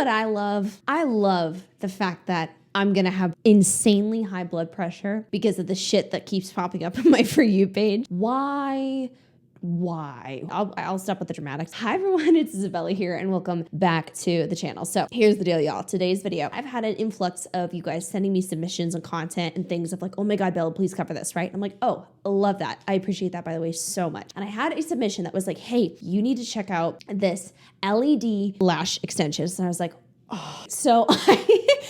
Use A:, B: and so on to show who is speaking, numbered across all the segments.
A: what I love? I love the fact that I'm going to have insanely high blood pressure because of the shit that keeps popping up on my For You page. Why? I'll stop with the dramatics. Hi everyone, it's Isabella here and welcome back to the channel. So here's the deal, y'all. Today's video, I've had an influx of you guys sending me submissions and content and things of like, oh my God, Bella, please cover this, right? I'm like, oh, I love that. I appreciate that, by the way, so much. And I had a submission that was like, hey, you need to check out this LED lash extensions. And I was like, oh. So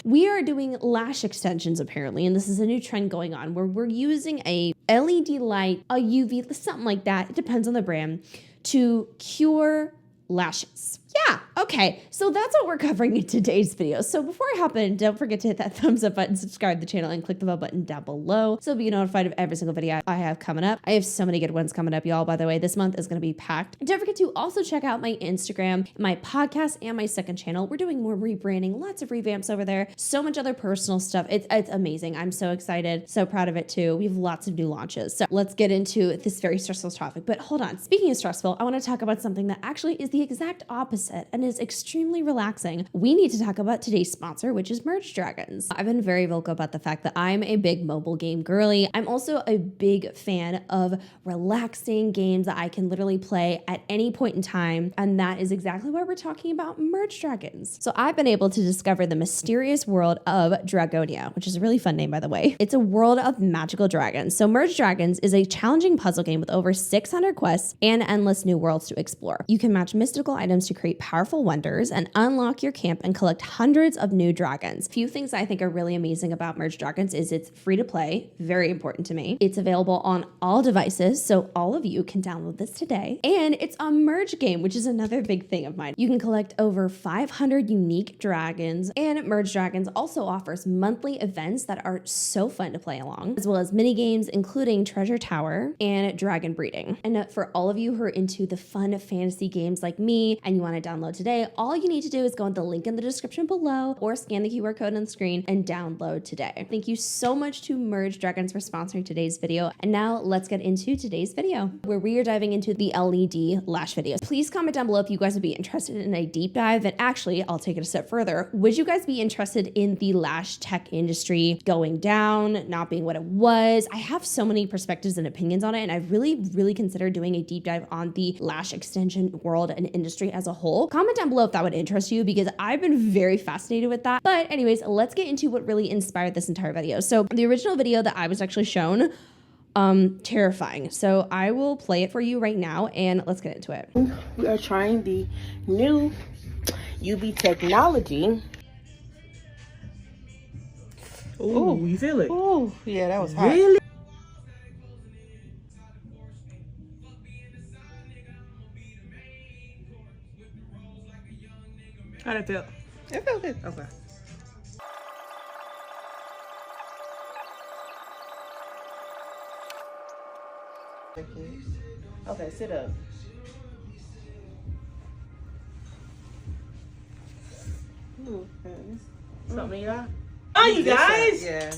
A: we are doing lash extensions apparently, and this is a new trend going on where we're using a LED light, a UV, something like that, it depends on the brand, to cure lashes. Yeah, okay, so that's what we're covering in today's video. So before I hop in, don't forget to hit that thumbs up button, subscribe to the channel, and click the bell button down below so be notified of every single video I have coming up. I have so many good ones coming up, y'all, by the way. This month is going to be packed. And don't forget to also check out my Instagram, my podcast, and my second channel. We're doing more rebranding, lots of revamps over there, so much other personal stuff. It's amazing. I'm so excited, so proud of it too. We have lots of new launches. So let's get into this very stressful topic. But hold on, speaking of stressful, I want to talk about something that actually is the exact opposite and is extremely relaxing. We need to talk about today's sponsor, which is Merge Dragons. I've been very vocal about the fact that I'm a big mobile game girly. I'm also a big fan of relaxing games that I can literally play at any point in time, and that is exactly why we're talking about Merge Dragons. So I've been able to discover the mysterious world of Dragonia, which is a really fun name, by the way. It's a world of magical dragons. So Merge Dragons is a challenging puzzle game with over 600 quests and endless new worlds to explore. You can match mystical items to create powerful wonders and unlock your camp and collect hundreds of new dragons. A few things I think are really amazing about Merge Dragons is it's free to play, very important to me. It's available on all devices, so all of you can download this today. And it's a merge game, which is another big thing of mine. You can collect over 500 unique dragons, and Merge Dragons also offers monthly events that are so fun to play along, as well as mini games including Treasure Tower and Dragon Breeding. And for all of you who are into the fun fantasy games like me and you want to download today, all you need to do is go in the link in the description below or scan the QR code on the screen and download today. Thank you so much to Merge Dragons for sponsoring today's video. And now let's get into today's video where we are diving into the LED lash videos. Please comment down below if you guys would be interested in a deep dive. And actually, I'll take it a step further. Would you guys be interested in the lash tech industry going down, not being what it was? I have so many perspectives and opinions on it, and I really considered doing a deep dive on the lash extension world and industry as a whole. Comment down below if that would interest you because I've been very fascinated with that. But anyways, let's get into what really inspired this entire video. So the original video that I was actually shown, terrifying. So I will play it for you right now and let's get into it.
B: We are trying the new UV technology.
C: Ooh, you feel it?
B: Oh, yeah, that was hot.
C: Really? How did it feel?
B: It felt good.
C: Okay.
B: Okay, sit up. Something you got?
C: Oh, you guys?
B: Yeah.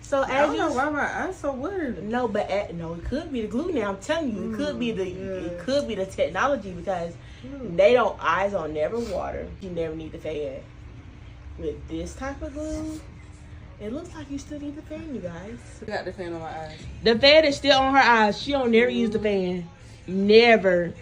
C: So
B: I
C: as
B: don't
C: you
B: know why my eyes so weird.
C: no, but no, it could be the glue. Now I'm telling you, it could be the technology because eyes don't never water. You never need the fan. With this type of glue, it looks like you still need the fan, you guys.
B: I got the fan on my eyes.
C: The fan is still on her eyes. She don't never use the fan. Never.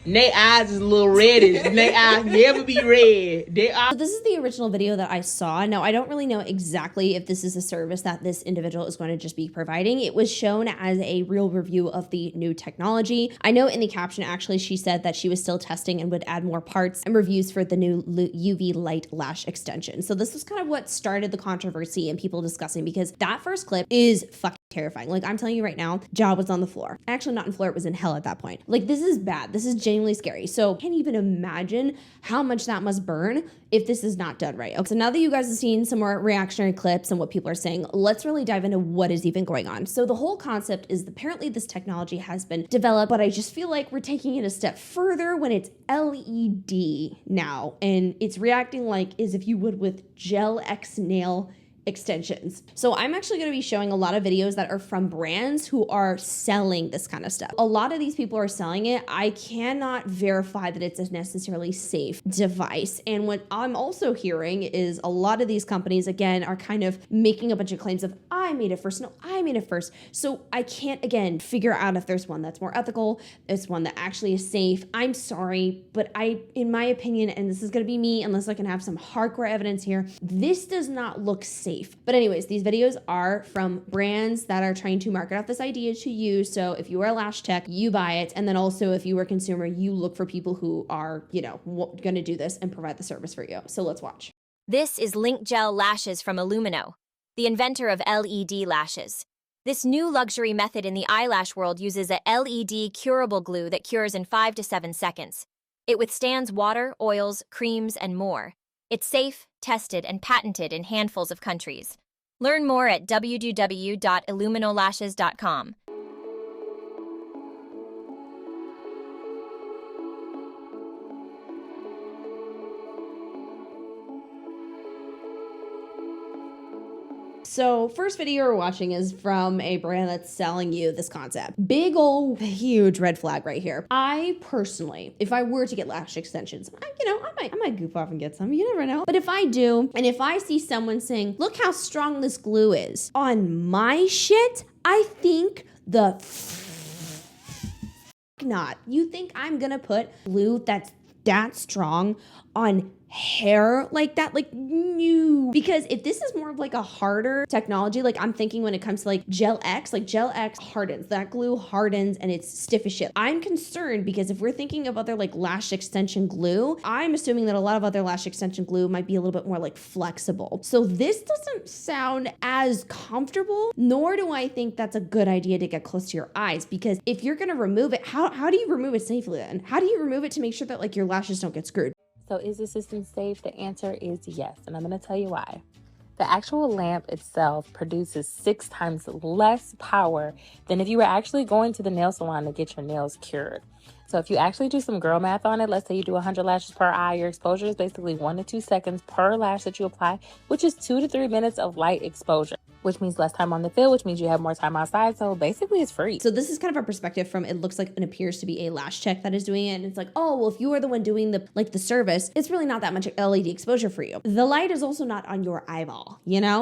C: They eyes is a little reddish. They eyes never be red.
A: So this is the original video that I saw. Now, I don't really know exactly if this is a service that this individual is going to just be providing. It was shown as a real review of the new technology. I know in the caption, actually, she said that she was still testing and would add more parts and reviews for the new UV light lash extension. So this was kind of what started the controversy and people discussing because that first clip is fucking terrifying. Like I'm telling you right now, jaw was on the floor. Actually not in the floor, it was in hell at that point. Like this is bad. This is genuinely scary. So can't even imagine how much that must burn if this is not done right. Okay, so now that you guys have seen some more reactionary clips and what people are saying, let's really dive into what is even going on. So the whole concept is apparently this technology has been developed, but I just feel like we're taking it a step further when it's LED now. And it's reacting like as if you would with Gel X nail extensions. So I'm actually going to be showing a lot of videos that are from brands who are selling this kind of stuff. A lot of these people are selling it. I cannot verify that it's a necessarily safe device. And what I'm also hearing is a lot of these companies, again, are kind of making a bunch of claims of, I made it first. No, I made it first. So I can't, again, figure out if there's one that's more ethical, it's one that actually is safe. I'm sorry, but in my opinion, and this is going to be me, unless I can have some hardcore evidence here, this does not look safe. But anyways, these videos are from brands that are trying to market out this idea to you. So if you are a lash tech, you buy it. And then also if you are a consumer, you look for people who are, going to do this and provide the service for you. So let's watch.
D: This is Link Gel Lashes from Illumino, the inventor of LED lashes. This new luxury method in the eyelash world uses a LED curable glue that cures in 5 to 7 seconds. It withstands water, oils, creams, and more. It's safe, tested, and patented in handfuls of countries. Learn more at www.illuminolashes.com.
A: So first video we're watching is from a brand that's selling you this concept. Big old huge red flag right here. I personally, if I were to get lash extensions, I might goof off and get some, you never know. But if I do, and if I see someone saying, look how strong this glue is on my shit, I think not. You think I'm gonna put glue that's that strong on hair like that? Like, no. Because if this is more of like a harder technology, like I'm thinking when it comes to like Gel X hardens. That glue hardens and it's stiff as shit. I'm concerned because if we're thinking of other like lash extension glue, I'm assuming that a lot of other lash extension glue might be a little bit more like flexible. So this doesn't sound as comfortable, nor do I think that's a good idea to get close to your eyes, because if you're gonna remove it, how do you remove it safely then? How do you remove it to make sure that like your lashes don't get screwed?
E: So is the system safe? The answer is yes, and I'm going to tell you why. The actual lamp itself produces 6 times less power than if you were actually going to the nail salon to get your nails cured. So if you actually do some girl math on it, let's say you do 100 lashes per eye, your exposure is basically 1 to 2 seconds per lash that you apply, which is 2 to 3 minutes of light exposure, which means less time on the field, which means you have more time outside. So basically it's free.
A: So this is kind of our perspective from, it looks like and appears to be a lash tech that is doing it. And it's like, oh, well, if you are the one doing the service, it's really not that much LED exposure for you. The light is also not on your eyeball,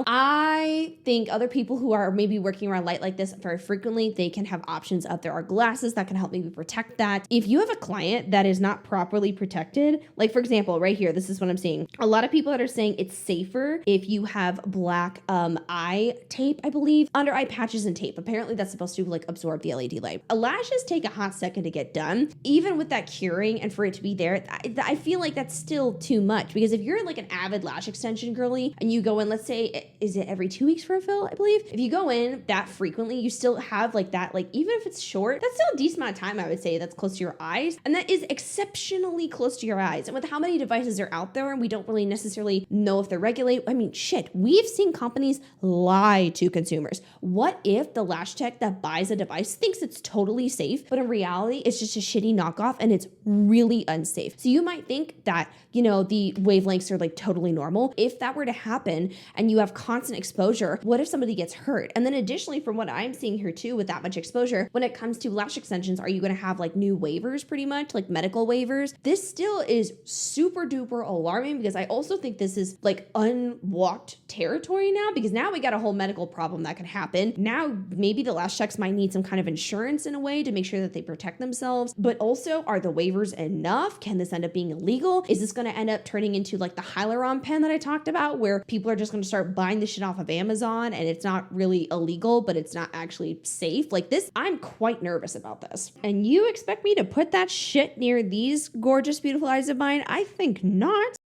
A: I think other people who are maybe working around light like this very frequently, they can have options of, there are glasses that can help maybe protect that. If you have a client that is not properly protected, like for example, right here, this is what I'm seeing. A lot of people that are saying it's safer if you have black eye tape, I believe, under eye patches and tape. Apparently that's supposed to like absorb the LED light. Lashes take a hot second to get done. Even with that curing and for it to be there, I feel like that's still too much, because if you're like an avid lash extension girly and you go in, let's say, is it every 2 weeks for a fill, I believe? If you go in that frequently, you still have like that, like even if it's short, that's still a decent amount of time, I would say, that's close to your eyes. And that is exceptionally close to your eyes. And with how many devices are out there and we don't really necessarily know if they're regulated, I mean, shit, we've seen companies lie to consumers. What if the lash tech that buys a device thinks it's totally safe, but in reality, it's just a shitty knockoff and it's really unsafe? So you might think that, the wavelengths are like totally normal. If that were to happen and you have constant exposure, what if somebody gets hurt? And then additionally, from what I'm seeing here too, with that much exposure, when it comes to lash extensions, are you going to have like new waivers pretty much, like medical waivers? This still is super duper alarming, because I also think this is like unwalked territory now, because now we got a whole medical problem that can happen. Now, maybe the lash techs might need some kind of insurance in a way to make sure that they protect themselves, but also, are the waivers enough? Can this end up being illegal? Is this going to end up turning into like the hyaluron pen that I talked about, where people are just going to start buying this shit off of Amazon and it's not really illegal, but it's not actually safe? Like this, I'm quite nervous about this. And you expect me to put that shit near these gorgeous, beautiful eyes of mine? I think not.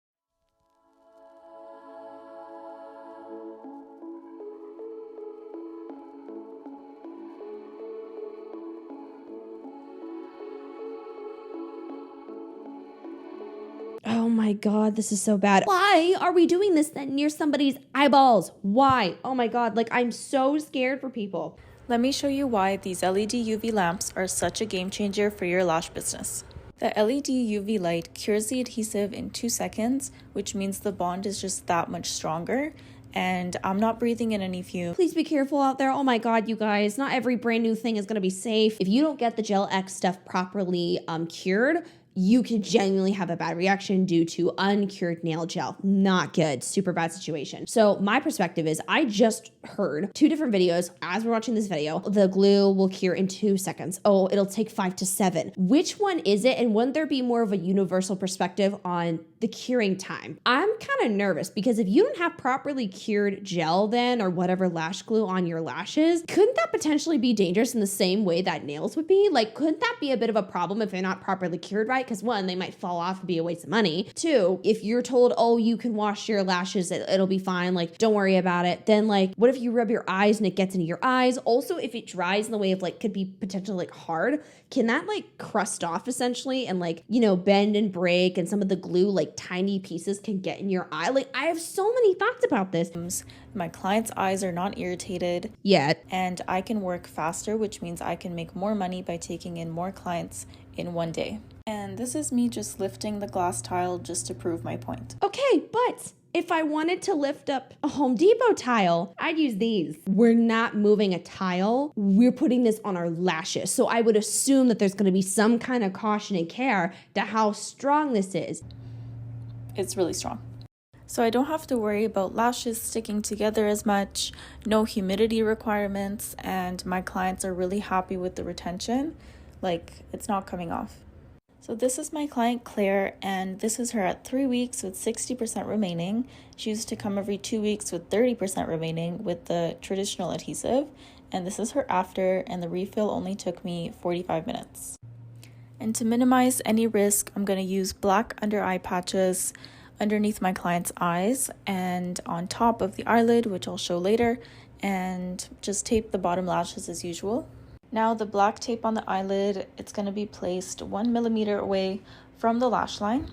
A: Oh my God, this is so bad. Why are we doing this then near somebody's eyeballs? Why? Oh my God, like I'm so scared for people.
F: Let me show you why these LED UV lamps are such a game changer for your lash business. The LED UV light cures the adhesive in 2 seconds, which means the bond is just that much stronger, and I'm not breathing in any fumes.
A: Please be careful out there. Oh my God, you guys, not every brand new thing is gonna be safe. If you don't get the Gel X stuff properly cured, you could genuinely have a bad reaction due to uncured nail gel. Not good, super bad situation. So my perspective is I just heard 2 different videos as we're watching this video. The glue will cure in 2 seconds. Oh, it'll take 5 to 7. Which one is it? And wouldn't there be more of a universal perspective on the curing time? I'm kind of nervous because if you don't have properly cured gel then or whatever lash glue on your lashes, couldn't that potentially be dangerous in the same way that nails would be? Like, couldn't that be a bit of a problem if they're not properly cured right? Because 1, they might fall off and be a waste of money. 2, if you're told, oh, you can wash your lashes, it'll be fine, like, don't worry about it. Then, like, what if you rub your eyes and it gets into your eyes? Also, if it dries in the way of, like, could be potentially, like, hard, can that, like, crust off essentially and, like, you know, bend and break and some of the glue, like, tiny pieces can get in your eye? Like, I have so many thoughts about this.
F: My clients' eyes are not irritated
A: yet,
F: and I can work faster, which means I can make more money by taking in more clients in 1 day. And this is me just lifting the glass tile just to prove my point.
A: Okay, but if I wanted to lift up a Home Depot tile, I'd use these. We're not moving a tile. We're putting this on our lashes. So I would assume that there's gonna be some kind of caution and care to how strong this is.
F: It's really strong. So I don't have to worry about lashes sticking together as much, no humidity requirements, and my clients are really happy with the retention. Like, it's not coming off. So this is my client Claire, and this is her at 3 weeks with 60% remaining. She used to come every 2 weeks with 30% remaining with the traditional adhesive. And this is her after, and the refill only took me 45 minutes. And to minimize any risk, I'm going to use black under eye patches underneath my client's eyes and on top of the eyelid, which I'll show later, and just tape the bottom lashes as usual. Now the black tape on the eyelid, it's going to be placed 1 millimeter away from the lash line.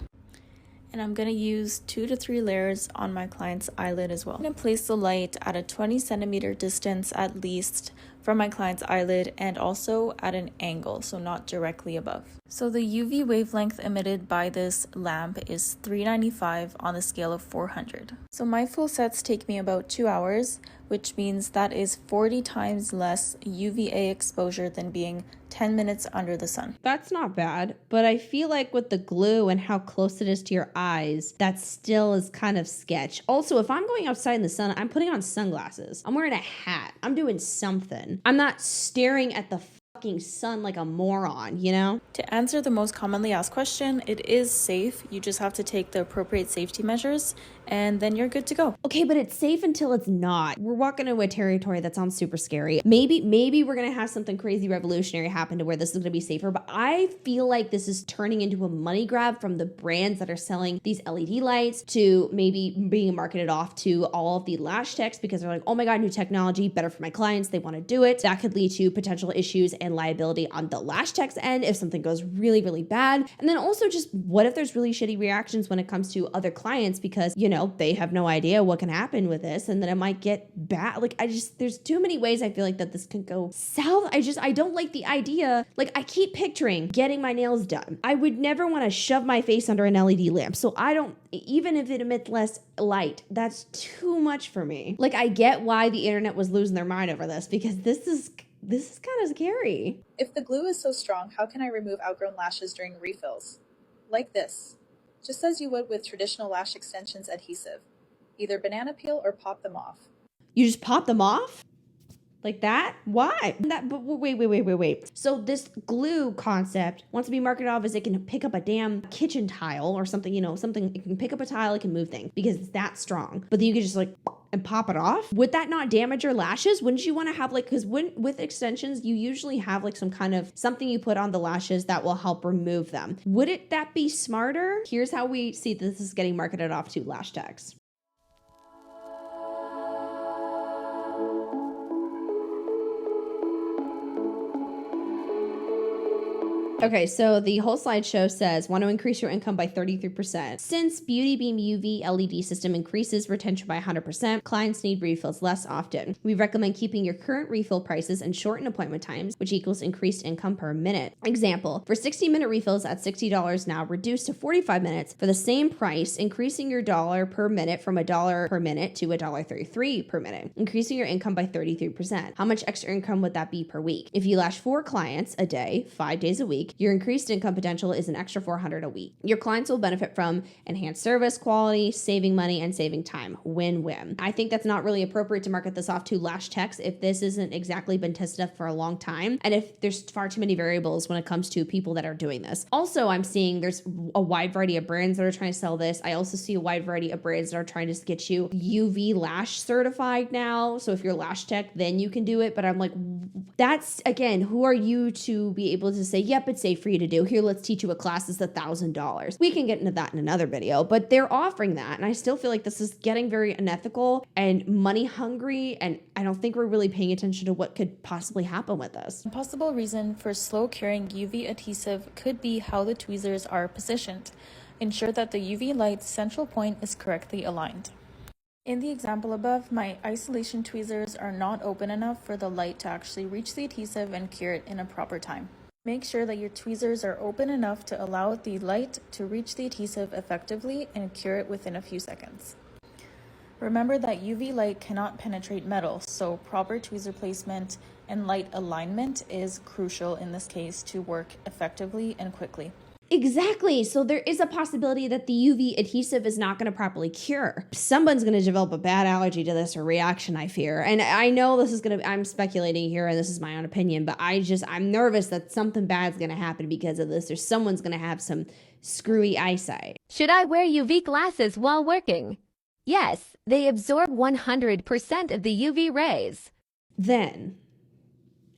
F: And I'm going to use 2 to 3 layers on my client's eyelid as well. I'm going to place the light at a 20 centimeter distance at least from my client's eyelid and also at an angle, so not directly above. So the UV wavelength emitted by this lamp is 395 on the scale of 400. So my full sets take me about 2 hours, which means that is 40 times less UVA exposure than being 10 minutes under the sun.
A: That's not bad, but I feel like with the glue and how close it is to your eyes, that still is kind of sketch. Also, if I'm going outside in the sun, I'm putting on sunglasses. I'm wearing a hat. I'm doing something. I'm not staring at the fucking sun like a moron, you know?
F: To answer the most commonly asked question, it is safe. You just have to take the appropriate safety measures and then you're good to go.
A: Okay, but it's safe until it's not. We're walking into a territory that sounds super scary. Maybe we're gonna have something crazy revolutionary happen to where this is gonna be safer, but I feel like this is turning into a money grab from the brands that are selling these LED lights to maybe being marketed off to all of the lash techs because they're like, oh my God, new technology, better for my clients, they wanna do it. That could lead to potential issues and liability on the lash tech's end if something goes really, really bad. And then also just what if there's really shitty reactions when it comes to other clients because, you know, they have no idea what can happen with this and then it might get bad. Like there's too many ways I feel like that this could go south. I don't like the idea. Like I keep picturing getting my nails done. I would never want to shove my face under an LED lamp. So I don't, even if it emits less light, that's too much for me. Like I get why the internet was losing their mind over this because this is kind of scary.
G: If the glue is so strong, how can I remove outgrown lashes during refills? Like this, just as you would with traditional lash extensions adhesive. Either banana peel or pop them off.
A: You just pop them off? Like that? Why? But wait. So this glue concept wants to be marketed off as it can pick up a damn kitchen tile or something, you know, something, it can pick up a tile, it can move things because it's that strong. But then you can just like and pop it off. Would that not damage your lashes? Wouldn't you want to have like, because with extensions, you usually have like some kind of something you put on the lashes that will help remove them. Would that be smarter? Here's how we see this is getting marketed off to lash techs. Okay, so the whole slideshow says, want to increase your income by 33%. Since Beauty Beam UV LED system increases retention by 100%, clients need refills less often. We recommend keeping your current refill prices and shorten appointment times, which equals increased income per minute. Example, for 60-minute refills at $60 now, reduced to 45 minutes for the same price, increasing your dollar per minute from $1 per minute to $1.33 per minute, increasing your income by 33%. How much extra income would that be per week? If you lash 4 clients a day, 5 days a week, your increased income potential is an extra $400 a week. Your clients will benefit from enhanced service quality, saving money, and saving time. Win-win. I think that's not really appropriate to market this off to lash techs if this isn't exactly been tested up for a long time, and if there's far too many variables when it comes to people that are doing this. Also, I'm seeing there's a wide variety of brands that are trying to sell this. I also see a wide variety of brands that are trying to get you UV lash certified now. So if you're lash tech, then you can do it. But I'm like, that's, again, who are you to be able to say, yep, it's safe for you to do. Here, let's teach you a class. It's $1,000. We can get into that in another video, but they're offering that. And I still feel like this is getting very unethical and money hungry. And I don't think we're really paying attention to what could possibly happen with this.
F: A possible reason for slow curing UV adhesive could be how the tweezers are positioned. Ensure that the UV light's central point is correctly aligned. In the example above, my isolation tweezers are not open enough for the light to actually reach the adhesive and cure it in a proper time. Make sure that your tweezers are open enough to allow the light to reach the adhesive effectively and cure it within a few seconds. Remember that UV light cannot penetrate metal, so proper tweezer placement and light alignment is crucial in this case to work effectively and quickly.
A: Exactly. So there is a possibility that the UV adhesive is not going to properly cure. Someone's going to develop a bad allergy to this or reaction, I fear. And I know this is going to, I'm speculating here and this is my own opinion, but I'm nervous that something bad's going to happen because of this, or someone's going to have some screwy eyesight.
H: Should I wear UV glasses while working? Yes, they absorb 100% of the UV rays.
A: Then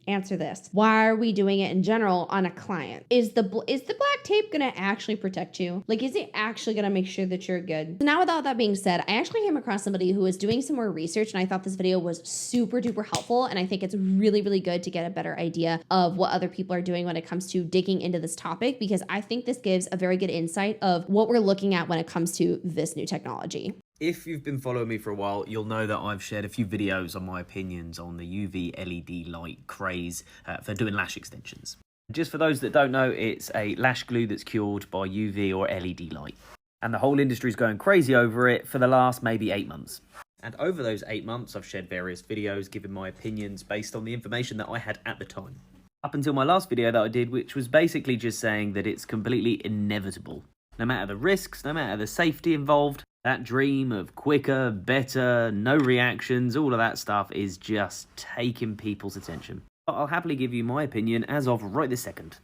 A: answer this. Why are we doing it in general on a client? Is the black tape gonna actually protect you? Like, is it actually gonna make sure that you're good? So now, with all that being said, I actually came across somebody who was doing some more research, and I thought this video was super duper helpful, and I think it's really, really good to get a better idea of what other people are doing when it comes to digging into this topic, because I think this gives a very good insight of what we're looking at when it comes to this new technology.
I: If you've been following me for a while, you'll know that I've shared a few videos on my opinions on the UV LED light craze for doing lash extensions. Just for those that don't know, it's a lash glue that's cured by UV or LED light. And the whole industry's going crazy over it for the last maybe 8 months. And over those 8 months, I've shared various videos giving my opinions based on the information that I had at the time. Up until my last video that I did, which was basically just saying that it's completely inevitable. No matter the risks, no matter the safety involved, that dream of quicker, better, no reactions, all of that stuff is just taking people's attention. But I'll happily give you my opinion as of right this second.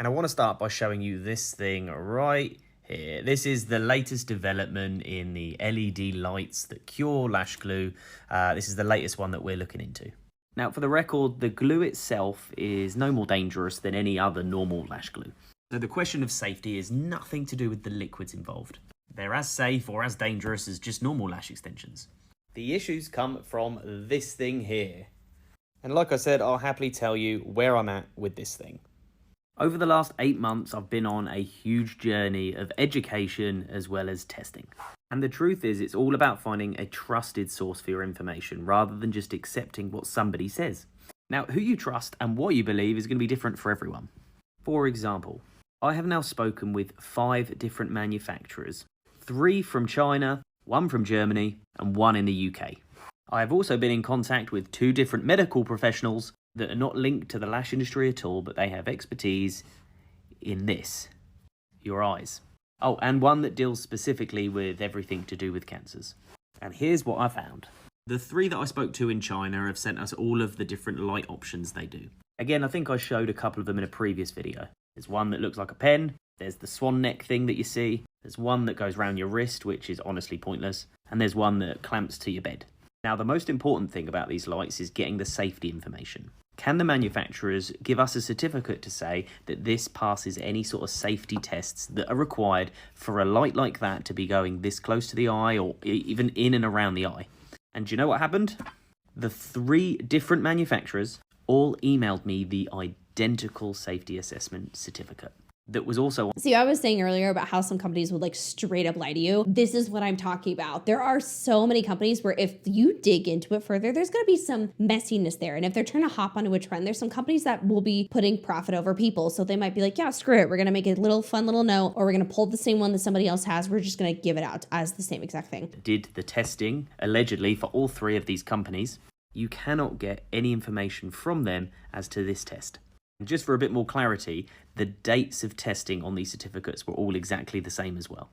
I: And I want to start by showing you this thing right here. This is the latest development in the LED lights that cure lash glue. This is the latest one that we're looking into. Now, for the record, the glue itself is no more dangerous than any other normal lash glue. So the question of safety is nothing to do with the liquids involved. They're as safe or as dangerous as just normal lash extensions. The issues come from this thing here. And like I said, I'll happily tell you where I'm at with this thing. Over the last 8 months, I've been on a huge journey of education as well as testing. And the truth is, it's all about finding a trusted source for your information rather than just accepting what somebody says. Now, who you trust and what you believe is going to be different for everyone. For example, I have now spoken with 5 different manufacturers. 3 from China, 1 from Germany, and 1 in the UK. I have also been in contact with 2 different medical professionals that are not linked to the lash industry at all, but they have expertise in this, your eyes. Oh, and 1 that deals specifically with everything to do with cancers. And here's what I found. The 3 that I spoke to in China have sent us all of the different light options they do. Again, I think I showed a couple of them in a previous video. There's one that looks like a pen. There's the swan neck thing that you see. There's one that goes around your wrist, which is honestly pointless. And there's one that clamps to your bed. Now, the most important thing about these lights is getting the safety information. Can the manufacturers give us a certificate to say that this passes any sort of safety tests that are required for a light like that to be going this close to the eye or even in and around the eye? And do you know what happened? The 3 different manufacturers all emailed me the identical safety assessment certificate that was also...
A: See, I was saying earlier about how some companies would like straight up lie to you. This is what I'm talking about. There are so many companies where if you dig into it further, there's going to be some messiness there. And if they're trying to hop onto a trend, there's some companies that will be putting profit over people. So they might be like, yeah, screw it. We're going to make a little fun little note, or we're going to pull the same one that somebody else has. We're just going to give it out as the same exact thing.
I: Did the testing, allegedly, for all three of these companies. You cannot get any information from them as to this test. And just for a bit more clarity, the dates of testing on these certificates were all exactly the same as well.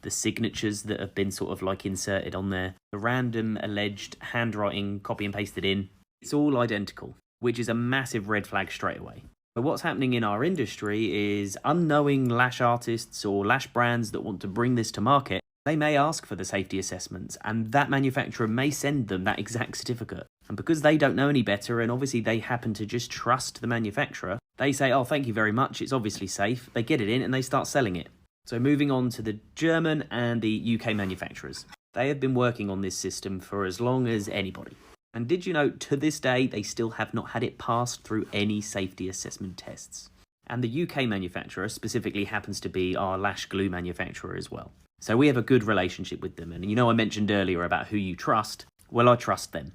I: The signatures that have been sort of like inserted on there, the random alleged handwriting copy and pasted in, it's all identical, which is a massive red flag straight away. But what's happening in our industry is unknowing lash artists or lash brands that want to bring this to market, they may ask for the safety assessments, and that manufacturer may send them that exact certificate. And because they don't know any better, and obviously they happen to just trust the manufacturer, they say, oh, thank you very much, it's obviously safe. They get it in and they start selling it. So moving on to the German and the UK manufacturers. They have been working on this system for as long as anybody. And did you know, to this day, they still have not had it passed through any safety assessment tests. And the UK manufacturer specifically happens to be our lash glue manufacturer as well. So we have a good relationship with them. And you know, I mentioned earlier about who you trust. Well, I trust them.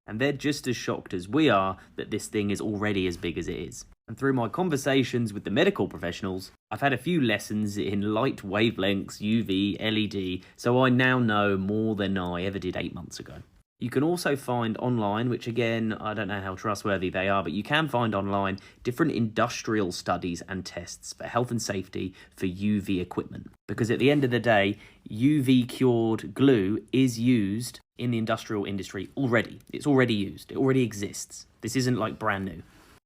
I: And they're just as shocked as we are that this thing is already as big as it is. And through my conversations with the medical professionals, I've had a few lessons in light wavelengths, UV, LED, so I now know more than I ever did 8 months ago. You can also find online, which again, I don't know how trustworthy they are, but you can find online different industrial studies and tests for health and safety for UV equipment. Because at the end of the day, UV cured glue is used in the industrial industry already. It's already used. It already exists. This isn't like brand new.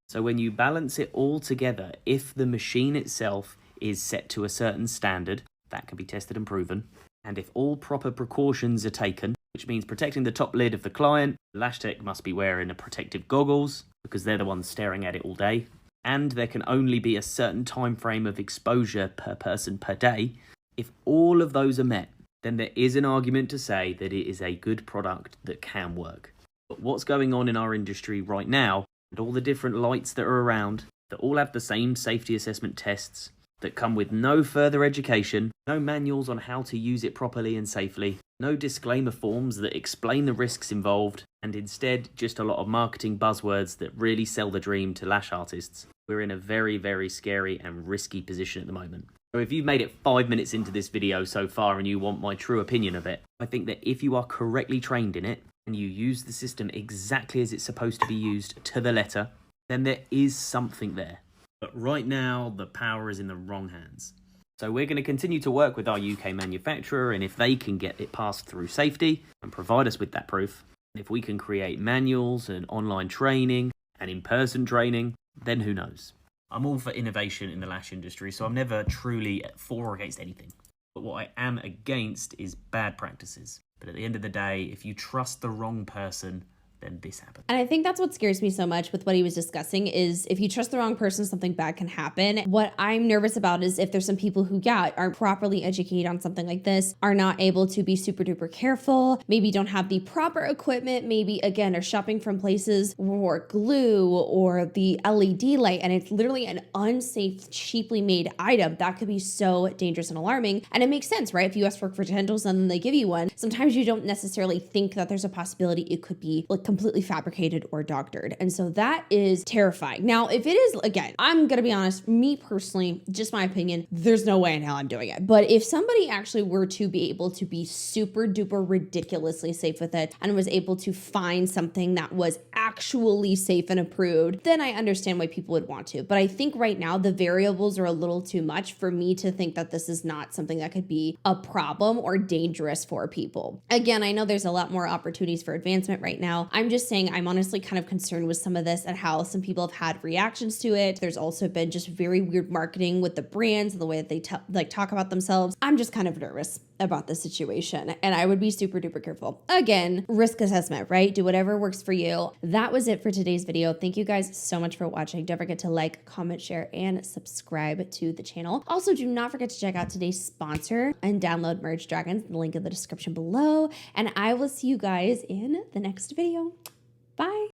I: So when you balance it all together, if the machine itself is set to a certain standard, that can be tested and proven, and if all proper precautions are taken, which means protecting the top lid of the client, lash tech must be wearing a protective goggles because they're the ones staring at it all day, and there can only be a certain time frame of exposure per person per day. If all of those are met, then there is an argument to say that it is a good product that can work. But what's going on in our industry right now, and all the different lights that are around, that all have the same safety assessment tests, that come with no further education, no manuals on how to use it properly and safely, no disclaimer forms that explain the risks involved, and instead just a lot of marketing buzzwords that really sell the dream to lash artists. We're in a very, very scary and risky position at the moment. So if you've made it 5 minutes into this video so far and you want my true opinion of it, I think that if you are correctly trained in it, and you use the system exactly as it's supposed to be used to the letter, then there is something there. But right now, the power is in the wrong hands. So we're going to continue to work with our UK manufacturer, and if they can get it passed through safety and provide us with that proof, if we can create manuals and online training and in-person training, then who knows? I'm all for innovation in the lash industry, so I'm never truly for or against anything. But what I am against is bad practices. But at the end of the day, if you trust the wrong person, then this happens.
A: And I think that's what scares me so much with what he was discussing is if you trust the wrong person, something bad can happen. What I'm nervous about is if there's some people who, aren't properly educated on something like this, are not able to be super duper careful, maybe don't have the proper equipment, maybe again, are shopping from places for glue or the LED light, and it's literally an unsafe, cheaply made item that could be so dangerous and alarming. And it makes sense, right? If you ask for credentials and then they give you one, sometimes you don't necessarily think that there's a possibility it could be like completely fabricated or doctored. And so that is terrifying. Now, if it is, again, I'm gonna be honest, me personally, just my opinion, there's no way in hell I'm doing it. But if somebody actually were to be able to be super duper ridiculously safe with it and was able to find something that was actually safe and approved, then I understand why people would want to. But I think right now the variables are a little too much for me to think that this is not something that could be a problem or dangerous for people. Again, I know there's a lot more opportunities for advancement right now. I'm just saying I'm honestly kind of concerned with some of this and how some people have had reactions to it. There's also been just very weird marketing with the brands and the way that they talk about themselves. I'm just kind of nervous about the situation and I would be super duper careful. Again, risk assessment, right? Do whatever works for you. That was it for today's video. Thank you guys so much for watching. Don't forget to like, comment, share, and subscribe to the channel. Also, do not forget to check out today's sponsor and download Merge Dragons, the link in the description below. And I will see you guys in the next video. Bye.